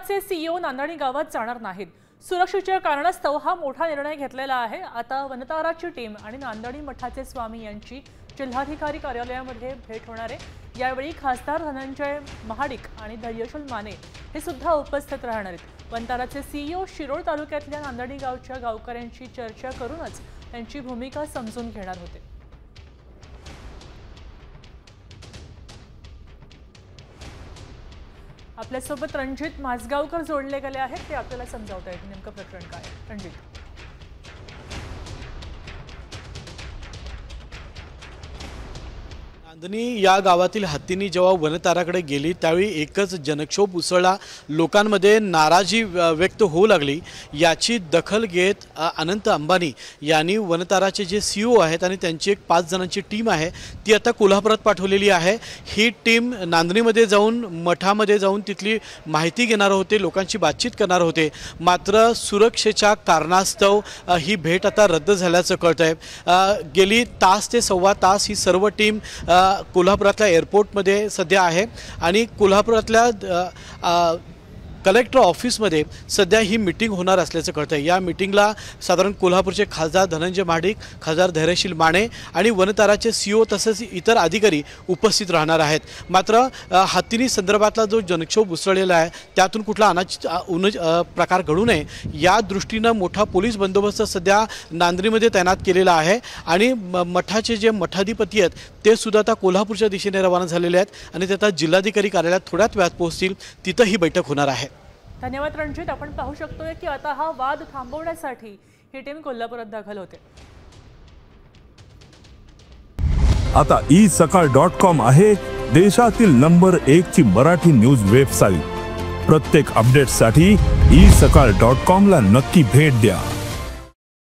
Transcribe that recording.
वनतळाचे CEO नांदणी गावात जाणार नाहीत। सुरक्षेच्या कारणास्तव हा मोठा निर्णय घेतलेला आहे। आता वनताराची टीम आणि नांदणी मठाचे स्वामी यांची जिल्हाधिकारी कार्यालयामध्ये भेट होणार आहे। यावेळी खासदार धनंजय महाडिक आणि धैर्यशील माने हे सुद्धा उपस्थित राहणार आहेत। वनताराचे सीईओ शिरोळ तालुक्यातल्या नांदणी गावच्या गावकऱ्यांची चर्चा करूनच त्यांची भूमिका समजून घेणार होते। आपल्यासोबत रणजित माझगावकर जोडले गेले आहेत, ते आपल्याला समजावत आहेत नेमकं प्रकरण काय। रणजित, नांदणी या गावातील हत्तींनी जेव्हा वनताराकडे गेली त्यावेळी एकच जनक्षोभ उसळला, लोकांमध्ये नाराजी व्यक्त होऊ लागली। याची दखल घेत अनंत अंबानी यांनी वनताराचे जे सीईओ आहेत आणि त्यांची एक 5 जणांची टीम आहे ती आता कोल्हापुरात पाठवलेली आहे। ही टीम नांदणीमध्ये जाऊन मठामध्ये जाऊन तिथली माहिती घेणार होते, लोकांची बातचीत करणार होते। मात्र सुरक्षेच्या कारणास्तव ही भेट आता रद्द झाल्याचं कळतंय। गेली तास ते सव्वा तास ही सर्व टीम कोल्हापुरातल्या एअरपोर्टमध्ये सध्या आहे आणि कोल्हापुरातल्या कलेक्टर ऑफिसमध्ये सध्या ही मीटिंग होणार असल्याचं कळतंय। या मीटिंगला साधारण कोल्हापूरचे खासदार धनंजय महाडिक, खासदार धैर्यशील माने आणि वनताराचे सीईओ तसेच इतर अधिकारी उपस्थित राहणार आहेत। मात्र हत्तीनी संदर्भातला जो जनक्षोभ उसळलेला आहे त्यातून कुठला प्रकार घडू नये या दृष्टीनं मोठा पोलीस बंदोबस्त सध्या नांदणीमध्ये तैनात केलेला आहे आणि मठाचे जे मठाधिपती आहेत ते सुद्धा आता कोल्हापूरच्या दिशेने रवाना झालेले आहेत आणि ते आता जिल्हाधिकारी कार्यालयात थोड्याच वेळात पोहोचतील, तिथं ही बैठक होणार आहे। धन्यवाद रणजित। आपण पाहू शकतोय की आता हा वाद थांबवण्यासाठी ही टीम कोल्हापुरात दाखल होते। आता isakal.com आहे देशातील नंबर 1 ची मराठी न्यूज वेबसाईट। प्रत्येक अपडेटसाठी isakal.com ला नक्की भेट द्या।